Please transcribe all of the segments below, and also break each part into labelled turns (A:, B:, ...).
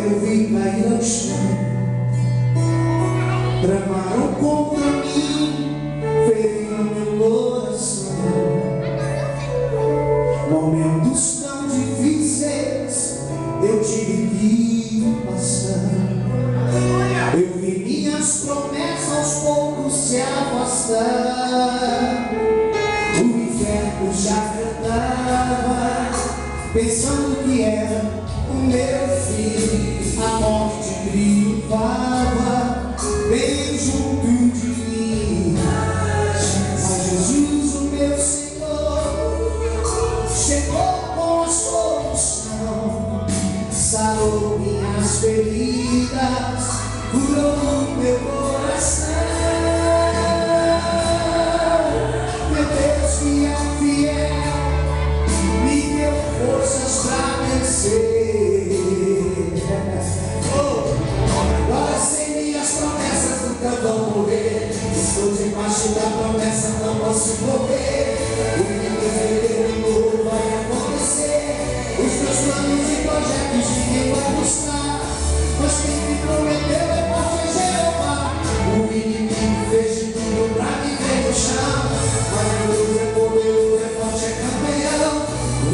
A: eu vi cair ao chão, tramaram contra mim, feriram meu coração. Momentos tão difíceis eu tive que passar. Eu vi minhas promessas aos poucos se afastar. O inferno já cantava, pensando que era o meu fim. A morte triunfava bem junto de mim. Mas Jesus, o meu Senhor, chegou com a solução, sarou minhas feridas, curou o meu coração. Meu Deus que é fiel, me deu forças pra vencer. Agora sei minhas promessas nunca vão morrer. Estou debaixo da promessa, não posso morrer. O que Deus determinou vai acontecer. Os meus planos e projetos ninguém vai buscar, mas quem me prometeu é forte é Jeová. O inimigo fez de tudo pra me ver no chão, mas Deus é poderoso, é forte, é campeão.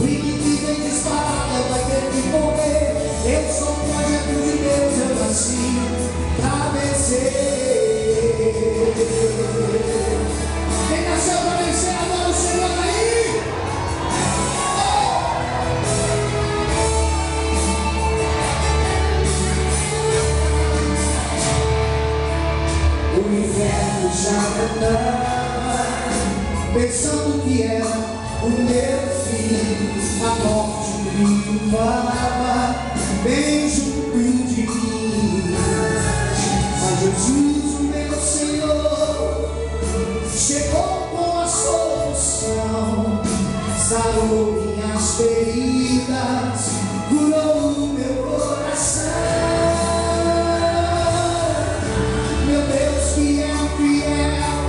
A: O inimigo vem disparado, vai ter que morrer. Eu sou um projeto de Deus, eu nasci pra vencer. Quem nasceu pra vencer, adora o Senhor aí. O inferno já cantava, pensando que era o meu fim. A morte triunfava bem junto de mim. Mas Jesus, o meu Senhor, chegou com a solução, sarou minhas feridas, curou o meu coração. Meu Deus que é fiel,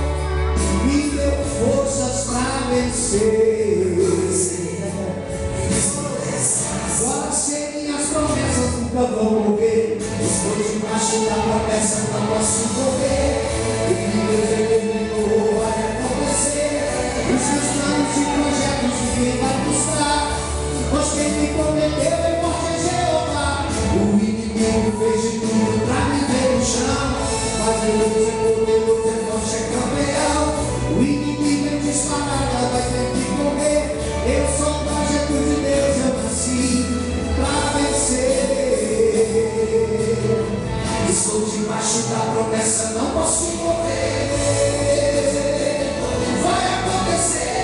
A: me deu forças pra vencer. Agora sei minhas promessas nunca vão morrer. Estou debaixo da promessa, não posso morrer. O que Deus determinou vai acontecer. Os seus planos e projetos ninguém vai buscar, pois quem me prometeu é forte é Jeová. O inimigo fez de tudo pra me ver no chão, mas Deus é poderoso, é forte, é campeão. O inimigo é disparado, vai ter que morrer. Eu sou um projeto de Deus, eu nasci pra vencer. Estou debaixo da promessa, não posso morrer. Vai acontecer.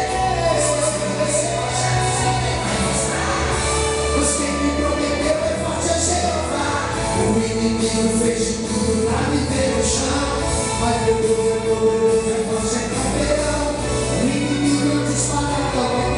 A: Pois quem me prometeu é forte é Jeová. O inimigo fez de tudo pra me ver no chão, mas Deus é poderoso, é forte, é campeão. O inimigo é disparado,